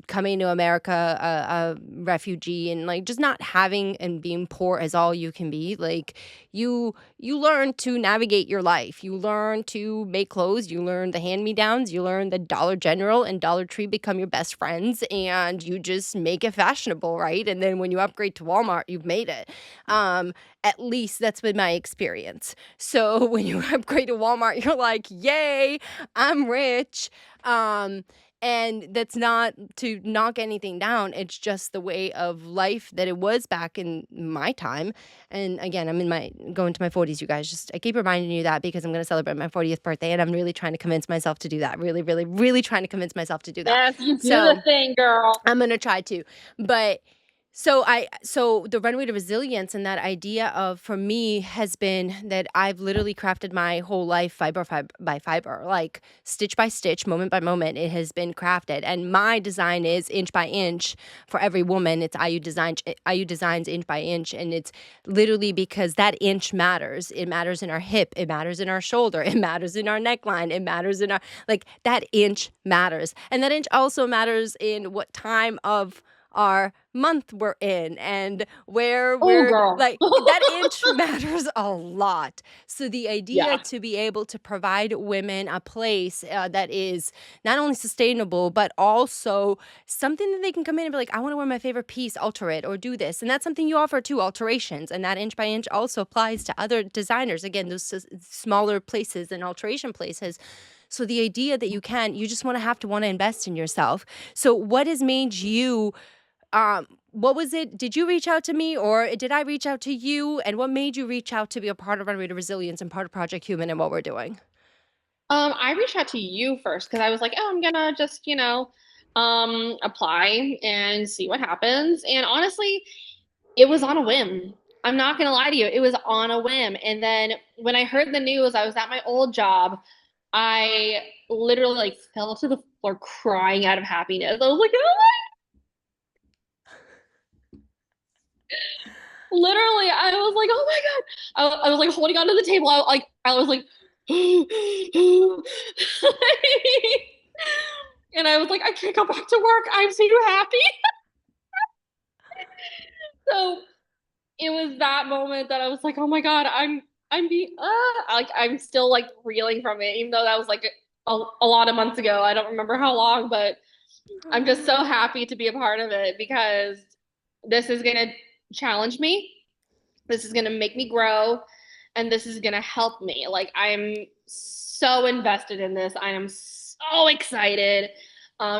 coming to America, a refugee, and like just not having and being poor as all you can be. Like you learn to navigate your life. You learn to make clothes. You learn the hand-me-downs. You learn that Dollar General and Dollar Tree become your best friends, and you just make it fashionable, right? And then when you upgrade to Walmart, you've made it. Um, at least that's been my experience. So when you upgrade to Walmart, you're like, yay, I'm rich. Um, and that's not to knock anything down. It's just the way of life that it was back in my time. And again, I'm going to my 40s, you guys. Just I keep reminding you that because I'm going to celebrate my 40th birthday, and I'm really trying to convince myself to do that. Really, really, really trying to convince myself to do that. Yes, you do the So thing, girl. I'm gonna try to. But so the runway to resilience and that idea of for me has been that I've literally crafted my whole life fiber by fiber, like stitch by stitch, moment by moment. It has been crafted, and my design is inch by inch for every woman. It's IU Designs inch by inch, and it's literally because that inch matters. It matters in our hip, it matters in our shoulder, it matters in our neckline, it matters in our like that inch matters, and that inch also matters in what time of our month we're in and where Oh, we're girl. like that inch matters a lot. So the idea Yeah. to be able to provide women a place that is not only sustainable but also something that they can come in and be like, I want to wear my favorite piece, alter it or do this, and that's something you offer too, alterations, and that inch by inch also applies to other designers, again, those smaller places and alteration places. So the idea that you just want to invest in yourself. So what has made you what was it? Did you reach out to me or did I reach out to you? And what made you reach out to be a part of Runway to Resilience and part of Project Human and what we're doing? I reached out to you first because I was like, oh, I'm gonna just, apply and see what happens. And honestly, it was on a whim. I'm not gonna lie to you, it was on a whim. And then when I heard the news, I was at my old job. I literally like fell to the floor crying out of happiness. I was like, oh my, literally, I was like, oh my God. I was like holding onto the table. I was like, and I was like, I can't go back to work. I'm so happy. So it was that moment that I was like, oh my God, I'm being like I'm still like reeling from it, even though that was like a lot of months ago. I don't remember how long, but I'm just so happy to be a part of it because this is gonna challenge me. This is gonna make me grow, and this is gonna help me. Like I'm so invested in this. I am so excited.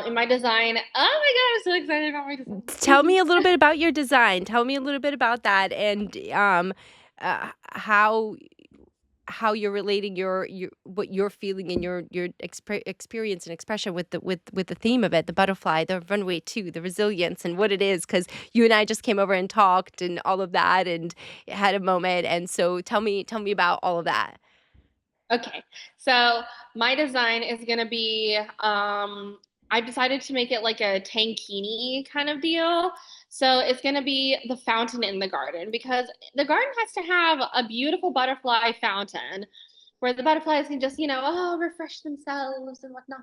In my design. Oh my God, I'm so excited about my Tell design. me a little bit about your design. Tell me a little bit about that and how you're relating your what you're feeling and your experience and expression with the theme of it, the butterfly, the runway too, the resilience and what it is, because you and I just came over and talked and all of that and had a moment, and so tell me about all of that. Okay, so my design is gonna be I've decided to make it like a tankini kind of deal. So it's gonna be the fountain in the garden because the garden has to have a beautiful butterfly fountain where the butterflies can just, refresh themselves and whatnot.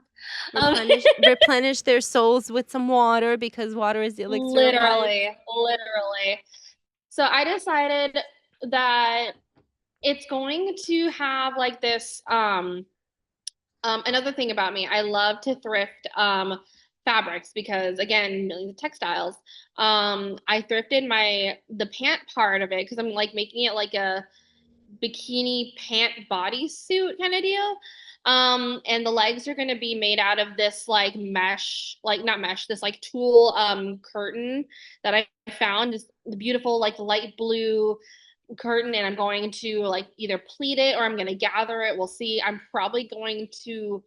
Um, Replenish their souls with some water because water is the elixir of life. literally. So I decided that it's going to have like this another thing about me, I love to thrift fabrics because again, millions of textiles. I thrifted the pant part of it because I'm like making it like a bikini pant bodysuit kind of deal. And the legs are going to be made out of this like mesh, like not mesh, this like tulle curtain that I found, is the beautiful like light blue curtain, and I'm going to like either pleat it or I'm going to gather it. We'll see. I'm probably going to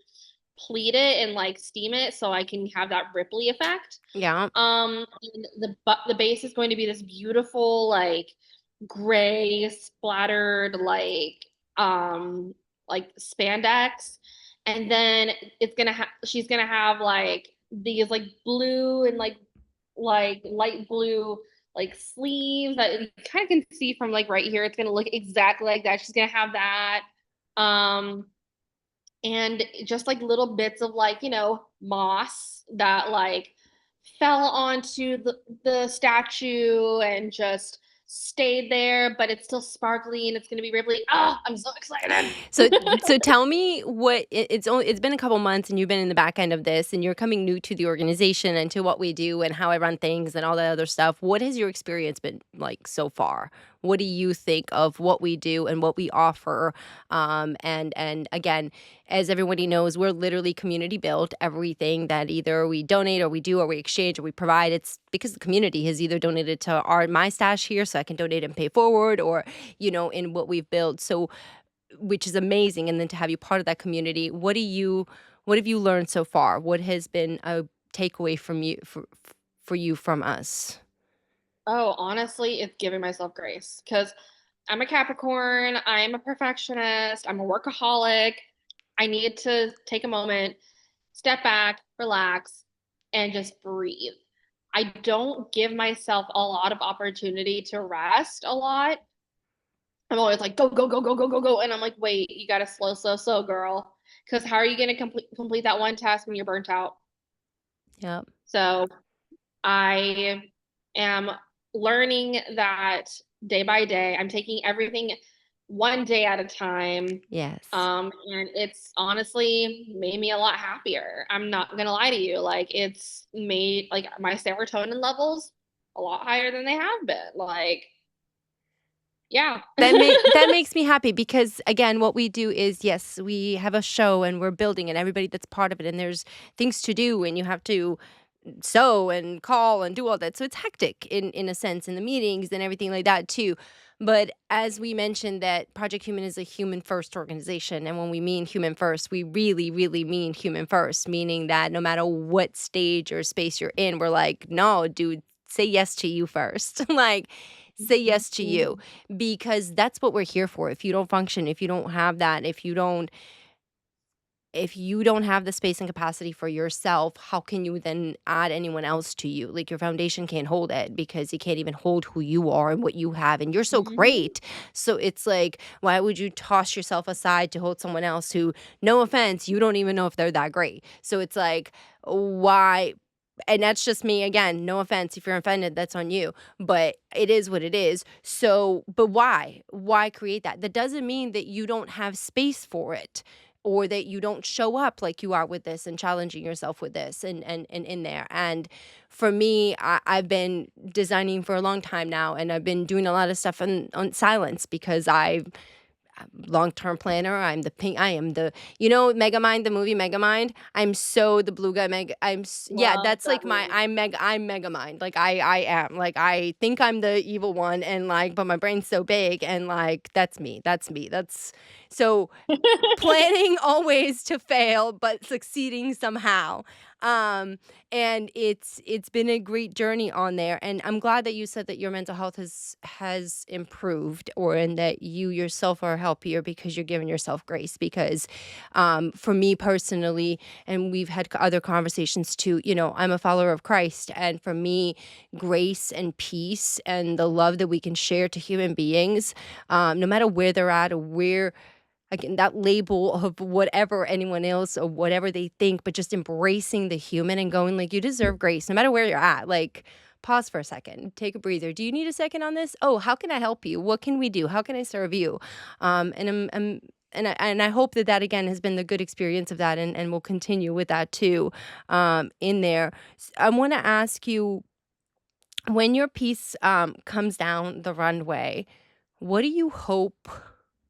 pleat it and like steam it so I can have that ripply effect. Yeah. And the base is going to be this beautiful like gray splattered like spandex, and then she's gonna have like these like blue and like light blue like sleeves that you kind of can see from like right here. It's gonna look exactly like that. She's gonna have that. Um, and just like little bits of like, moss that like fell onto the statue and just stayed there, but it's still sparkly and it's gonna be ripply. Oh, I'm so excited. So so tell me what it's been a couple months and you've been in the back end of this and you're coming new to the organization and to what we do and how I run things and all that other stuff. What has your experience been like so far? What do you think of what we do and what we offer? And again, as everybody knows, we're literally community built. Everything that either we donate or we do or we exchange or we provide, it's because the community has either donated to my stash here so I can donate and pay forward, or in what we've built. So which is amazing. And then to have you part of that community, what have you learned so far? What has been a takeaway from you for you from us? Oh, honestly, it's giving myself grace because I'm a Capricorn, I'm a perfectionist, I'm a workaholic. I need to take a moment, step back, relax, and just breathe. I don't give myself a lot of opportunity to rest a lot. I'm always like, go, go, go, go, go, go, go. And I'm like, wait, you gotta slow, slow, slow, girl. Because how are you gonna complete that one task when you're burnt out? Yep. So I am learning that day by day. I'm taking everything one day at a time. Yes. And it's honestly made me a lot happier. I'm not gonna lie to you. Like it's made like my serotonin levels a lot higher than they have been. Like, yeah. That makes me happy because again, what we do is, yes, we have a show and we're building and everybody that's part of it and there's things to do and you have to sew and call and do all that. So it's hectic in a sense in the meetings and everything like that too. But as we mentioned that Project Human is a human first organization, and when we mean human first, we really, really mean human first, meaning that no matter what stage or space you're in, we're like, no, dude, say yes to you first. Like, say yes to you, because that's what we're here for. If you don't function, if you don't have that, if you don't have the space and capacity for yourself, how can you then add anyone else to you? Like your foundation can't hold it because you can't even hold who you are and what you have. And you're so Mhm. great. So it's like, why would you toss yourself aside to hold someone else who, no offense, you don't even know if they're that great? So it's like, why? And that's just me again. No offense. If you're offended, that's on you. But it is what it is. So, but why? Why create that? That doesn't mean that you don't have space for it or that you don't show up like you are with this and challenging yourself with this and in there. And for me, I've been designing for a long time now, and I've been doing a lot of stuff on silence because long-term planner. I am the, Megamind, the movie Megamind. I'm so the blue guy yeah, Love that's that like movie. I'm Megamind. Like I am. Like I think I'm the evil one and like but my brain's so big and like that's me. That's me. That's so planning always to fail but succeeding somehow. um and it's been a great journey on there, and I'm glad that you said that your mental health has improved, or and that you yourself are healthier because you're giving yourself grace. Because for me personally, and we've had other conversations too, I'm a follower of Christ, and for me, grace and peace and the love that we can share to human beings, no matter where they're at or where, again, that label of whatever anyone else or whatever they think, but just embracing the human and going like, you deserve grace no matter where you're at. Like, pause for a second, take a breather. Do you need a second on this? Oh, how can I help you? What can we do? How can I serve you? And I hope that again has been the good experience of that, and will continue with that too, in there. I want to ask you, when your piece comes down the runway, what do you hope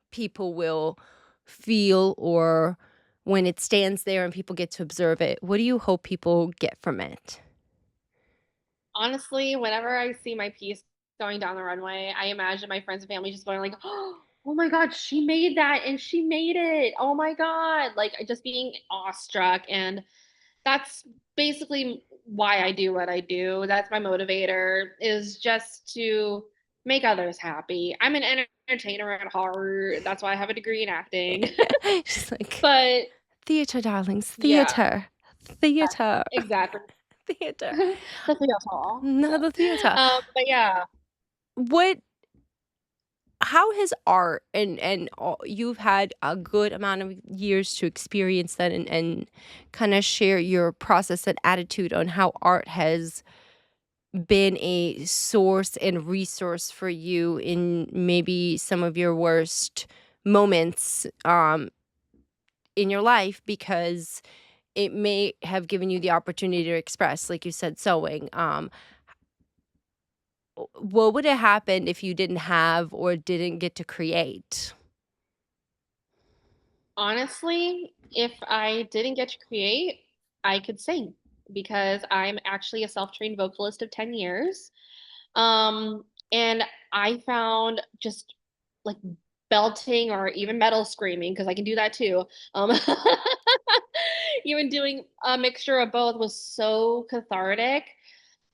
people will feel, or when it stands there and people get to observe it, what do you hope people get from it? Honestly, whenever I see my piece going down the runway, I imagine my friends and family just going like, "Oh my god, she made that and she made it. Oh my god." Like just being awestruck, and that's basically why I do what I do. That's my motivator, is just to make others happy. I'm an entertainer at heart. That's why I have a degree in acting. She's like, But theater, darlings, yeah, theater, theater, exactly. theater, The theater. another theater. But yeah. What how has art and you've had a good amount of years to experience that and kind of share your process and attitude on how art has been a source and resource for you in maybe some of your worst moments in your life, because it may have given you the opportunity to express, like you said, sewing. What would have happened if you didn't have or didn't get to create? Honestly, if I didn't get to create, I could sing because I'm actually a self-trained vocalist of 10 years. And I found just like belting or even metal screaming, because I can do that too. Um, even doing a mixture of both was so cathartic.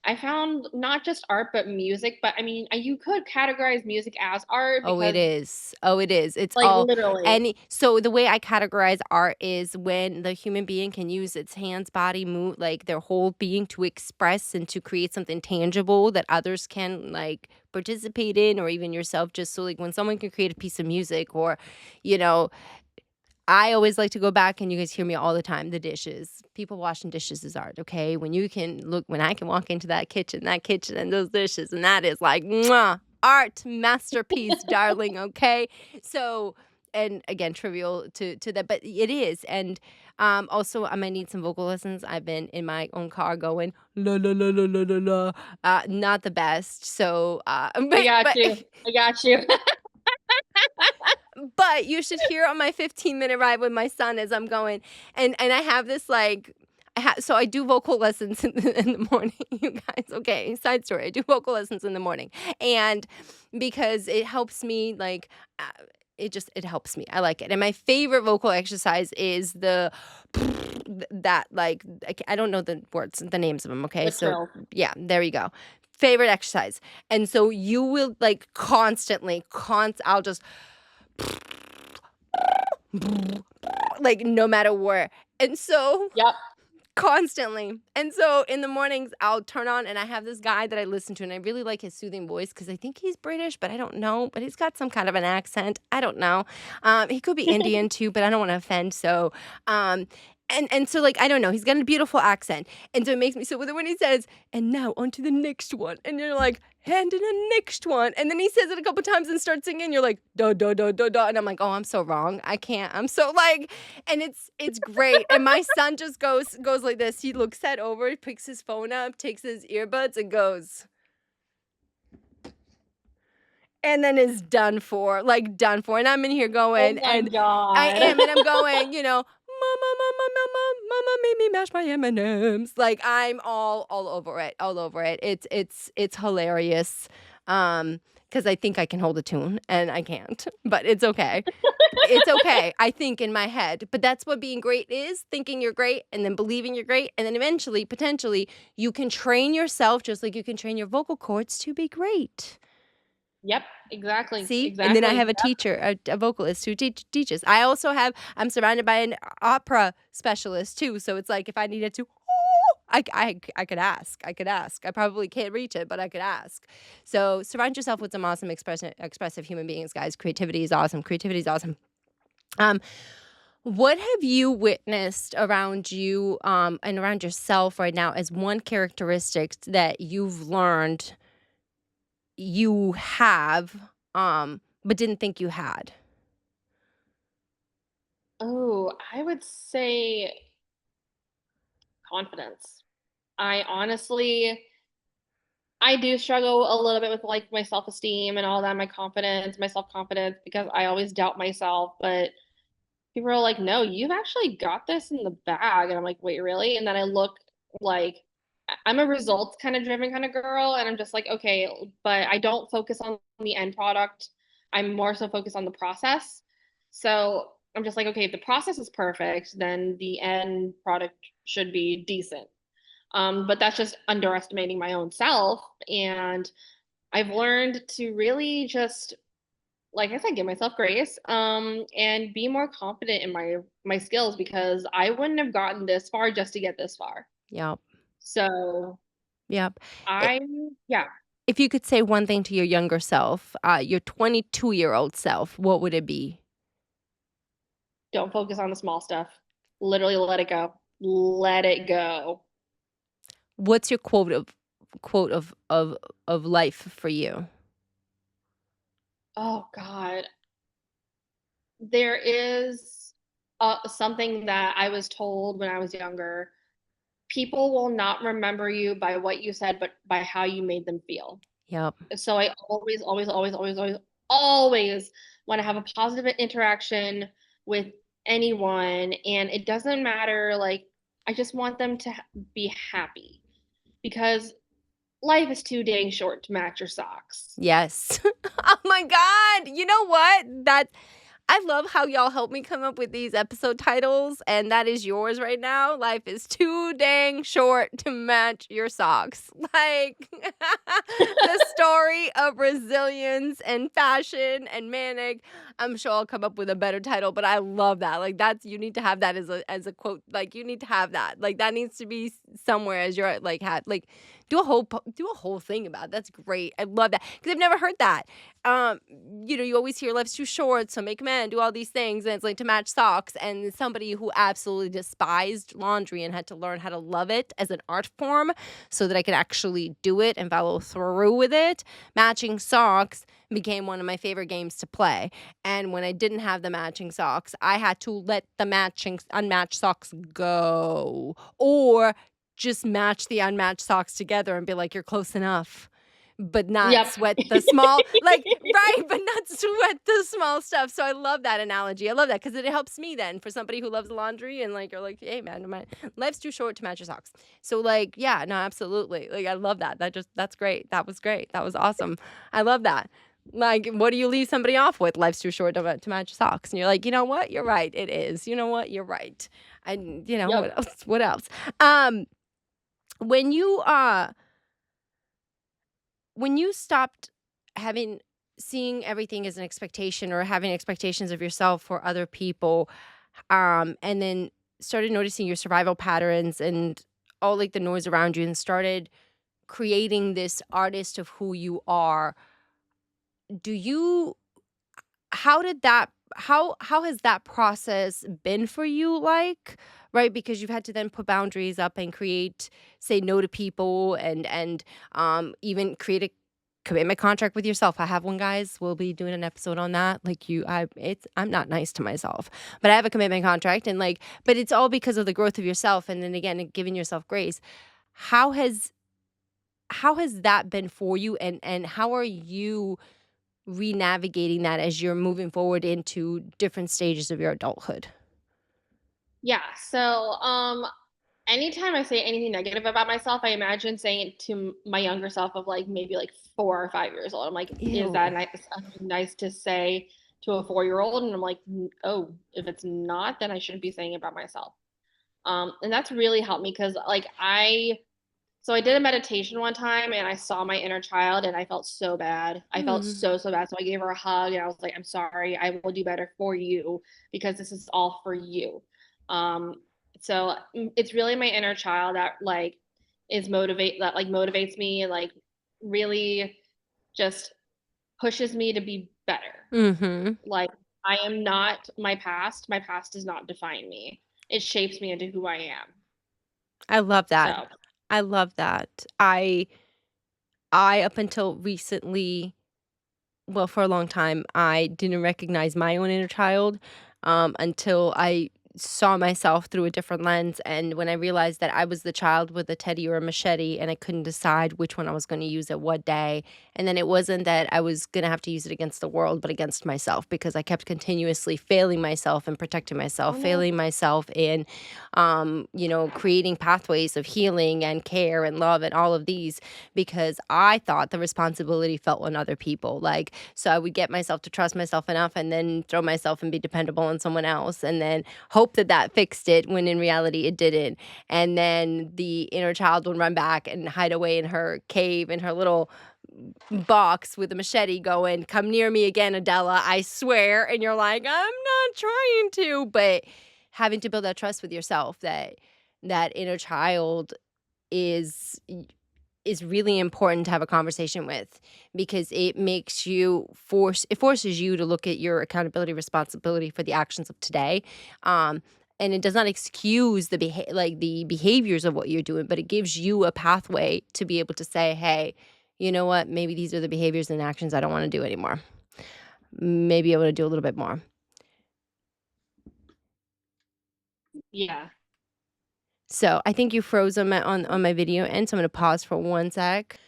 I found not just art, but music. But I mean, you could categorize music as art Oh, it because, is. Oh, it is. It's like, all literally, any so the way I categorize art is when the human being can use its hands, body, move, like their whole being to express and to create something tangible that others can like participate in, or even yourself. Just so like when someone can create a piece of music, or, you know, I always like to go back, and you guys hear me all the time, the dishes. People washing dishes is art, okay? When I can walk into that kitchen and those dishes, and that is like, mwah, art, masterpiece, darling, okay? So, and again, trivial to that, but it is. And also, I might need some vocal lessons. I've been in my own car going, la, la, la, la, la, la, la. Not the best. So, I got but you. I got you. But you should hear on my 15-minute ride with my son as I'm going, and I have this, like, so I do vocal lessons in the morning, you guys, okay, side story, I do vocal lessons in the morning, and because it helps me, like, it helps me, I like it, and my favorite vocal exercise is that, like, I don't know the words, the names of them, okay, Lip so, trill. yeah, there you go. Favorite exercise, and so you will, like, constantly, I'll just like, no matter where. And so Yep. constantly. And so in the mornings, I'll turn on, and I have this guy that I listen to, and I really like his soothing voice because I think he's British, but I don't know. But he's got some kind of an accent. I don't know. He could be Indian too, but I don't want to offend. So, um, and so like I don't know. He's got a beautiful accent, and so it makes me so when he says, "And now on to the next one," and you're like, "And to the next one," and then he says it a couple times and starts singing. You're like, "Da da da da da," and I'm like, "Oh, I'm so wrong. I can't. I'm so like," and it's great. And my son just goes like this. He looks that over, picks his phone up, takes his earbuds, and goes, and then is done for, like done for. And I'm in here Oh going, my and I God. am, and I'm going, mama, mama, mama, mama made me mash my M&Ms. Like I'm all over it, all over it. It's hilarious. Because I think I can hold a tune and I can't, but it's okay. It's okay, I think in my head, but that's what being great is, thinking you're great and then believing you're great, and then eventually, potentially, you can train yourself just like you can train your vocal cords to be great. Yep, exactly. See? And then I Exactly. have a teacher, a vocalist who teaches. I'm surrounded by an opera specialist too, so it's like if I needed to, I could ask. I could ask. I probably can't reach it, but I could ask. So surround yourself with some awesome expressive human beings, guys. Creativity is awesome. Creativity is awesome. Um, what have you witnessed around you, and around yourself right now as one characteristic that you've learned you have, but didn't think you had? Oh, I would say confidence. I honestly, I do struggle a little bit with like my self-esteem and all that, my confidence, my self-confidence, because I always doubt myself. But people are like, no, you've actually got this in the bag. And I'm like, wait, really? And then I look like I'm a results kind of driven kind of girl. And I'm just like, okay, but I don't focus on the end product. I'm more so focused on the process. So I'm just like, okay, if the process is perfect, then the end product should be decent. But that's just underestimating my own self. And I've learned to really just, like I said, give myself grace, and be more confident in my skills, because I wouldn't have gotten this far just to get this far. Yep. So Yep. It I, yeah. If you could say one thing to your younger self, your 22-year-old self, what would it be? Don't focus on the small stuff. Literally let it go. Let it go. What's your quote of life for you? Oh God. There is something that I was told when I was younger. People will not remember you by what you said, but by how you made them feel. Yep. So I always, always, always, always, always, always want to have a positive interaction with anyone. And it doesn't matter, like, I just want them to be happy because life is too dang short to match your socks. Yes. Oh my God. You know what? I love how y'all help me come up with these episode titles, and that is yours right now. Life is too dang short to match your socks. Like the story of resilience and fashion and manic. I'm sure I'll come up with a better title, but I love that. Like you need to have that as a quote. Like you need to have that. Like that needs to be somewhere as you're like do a whole thing about it. That's great. I love that because I've never heard that. um, you always hear life's too short, so make men do all these things, and it's like to match socks. And somebody who absolutely despised laundry and had to learn how to love it as an art form so that I could actually do it and follow through with it. Matching socks became one of my favorite games to play. And when I didn't have the matching socks, I had to let the unmatched socks go, or just match the unmatched socks together and be like, you're close enough, but not Yep. sweat the small, like, right, but not sweat the small stuff. So I love that analogy. I love that because it helps me then for somebody who loves laundry and like, you're like, hey man, life's too short to match your socks. So like, yeah, no, absolutely. Like, I love that. That's great. That was great. That was awesome. I love that. Like, what do you leave somebody off with? Life's too short to match your socks. And you're like, you know what? You're right. It is. You know what? You're right. And Yep. what else? What else? Um, when you stopped having seeing everything as an expectation or having expectations of yourself or other people, and then started noticing your survival patterns and all like the noise around you and started creating this artist of who you are, do you how did that how has that process been for you, like, right? Because you've had to then put boundaries up and create, say no to people, and even create a commitment contract with yourself. I have one, guys. We'll be doing an episode on that. Like I'm not nice to myself, but I have a commitment contract, and like, but it's all because of the growth of yourself, and then again giving yourself grace. How has that been for you, and how are you re-navigating that as you're moving forward into different stages of your adulthood? Yeah. So, anytime I say anything negative about myself, I imagine saying it to my younger self of like maybe like 4 or 5 years old. I'm like, is Ew. that nice to say to a 4 year old? And I'm like, oh, if it's not, then I shouldn't be saying it about myself. And that's really helped me because so I did a meditation one time and I saw my inner child and I felt so bad. I felt Mm. so, so bad. So I gave her a hug and I was like, I'm sorry. I will do better for you because this is all for you. Um, it's really my inner child that like motivates me and like really just pushes me to be better. Mhm. Like I am not my past. My past does not define me. It shapes me into who I am. I love that. So I love that. I up until recently, well, for a long time, I didn't recognize my own inner child, until I saw myself through a different lens. And when I realized that I was the child with a teddy or a machete, and I couldn't decide which one I was going to use at what day. And then it wasn't that I was going to have to use it against the world, but against myself, because I kept continuously failing myself and protecting oh myself, no. failing myself in, creating pathways of healing and care and love and all of these, because I thought the responsibility felt on other people. Like, so I would get myself to trust myself enough and then throw myself and be dependable on someone else and then hope that that fixed it, when in reality it didn't. And then the inner child would run back and hide away in her cave, in her little box with a machete going, come near me again, Adela, I swear. And you're like, I'm not trying to. But having to build that trust with yourself, that inner child is is really important to have a conversation with, because it forces you to look at your accountability responsibility for the actions of today. Um, and it does not excuse the behaviors of what you're doing, but it gives you a pathway to be able to say, hey, you know what, maybe these are the behaviors and actions I don't want to do anymore. Maybe I want to do a little bit more. Yeah. So I think you froze on my video end, so I'm going to pause for 1 sec.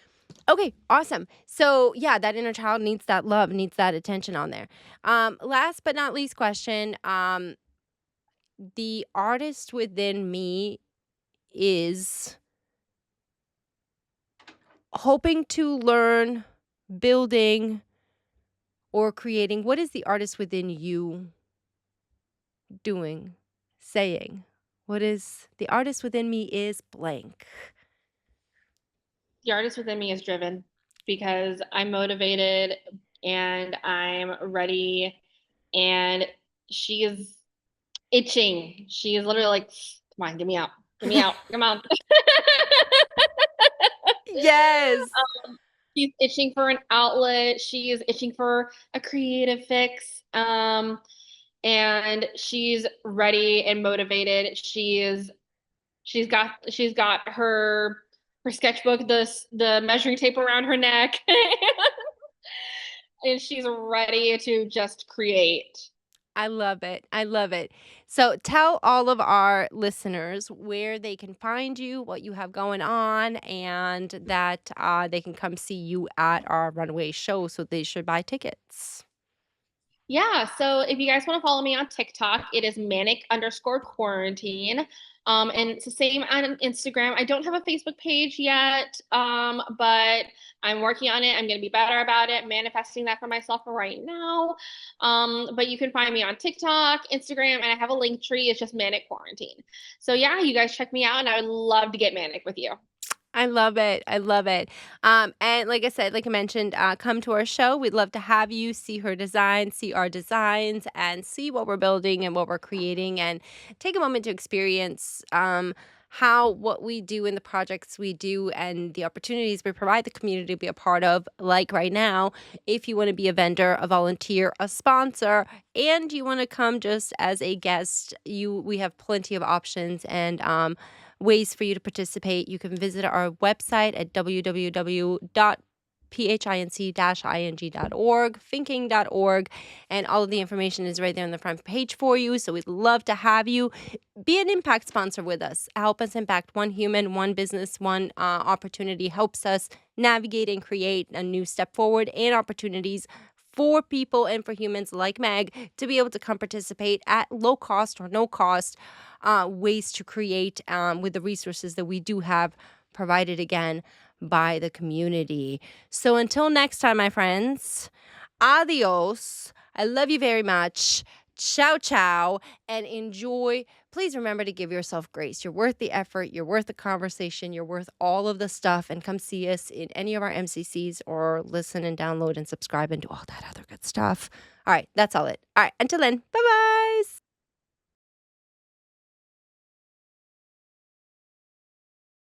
Okay, awesome. So yeah, that inner child needs that love, needs that attention on there. Last but not least question. The artist within me is hoping to learn, building, or creating. What is the artist within you doing, saying? What is the artist within me is blank. The artist within me is driven because I'm motivated and I'm ready, and she is itching. She is literally like, come on, get me out. Get me out. Come on. Yes. She's itching for an outlet. She is itching for a creative fix. And she's ready and motivated. She's got her sketchbook, the measuring tape around her neck, and she's ready to just create. I love it. I love it. So tell all of our listeners where they can find you, what you have going on, and that they can come see you at our Runway show. So they should buy tickets. Yeah, so if you guys want to follow me on TikTok, it is manic_quarantine. And it's the same on Instagram. I don't have a Facebook page yet, but I'm working on it. I'm going to be better about it, manifesting that for myself right now. But you can find me on TikTok, Instagram, and I have a link tree. It's just Manic Quarantine. So yeah, you guys check me out, and I would love to get manic with you. I love it. I love it. And like I said, like I mentioned, come to our show. We'd love to have you see her designs, see our designs, and see what we're building and what we're creating, and take a moment to experience how what we do in the projects we do and the opportunities we provide the community to be a part of. Like right now, if you want to be a vendor, a volunteer, a sponsor, and you want to come just as a guest, we have plenty of options and ways for you to participate. You can visit our website at www.phinc-ing.org, thinking.org, and all of the information is right there on the front page for you. So we'd love to have you be an impact sponsor with us. Help us impact one human, one business, one opportunity. Helps us navigate and create a new step forward and opportunities for people and for humans like Meg to be able to come participate at low cost or no cost, ways to create with the resources that we do have provided again by the community. So until next time, my friends, adios. I love you very much. Ciao, ciao, and enjoy. Please remember to give yourself grace. You're worth the effort. You're worth the conversation. You're worth all of the stuff. And come see us in any of our MCCs or listen and download and subscribe and do all that other good stuff. All right, that's all it. All right, until then, bye-bye.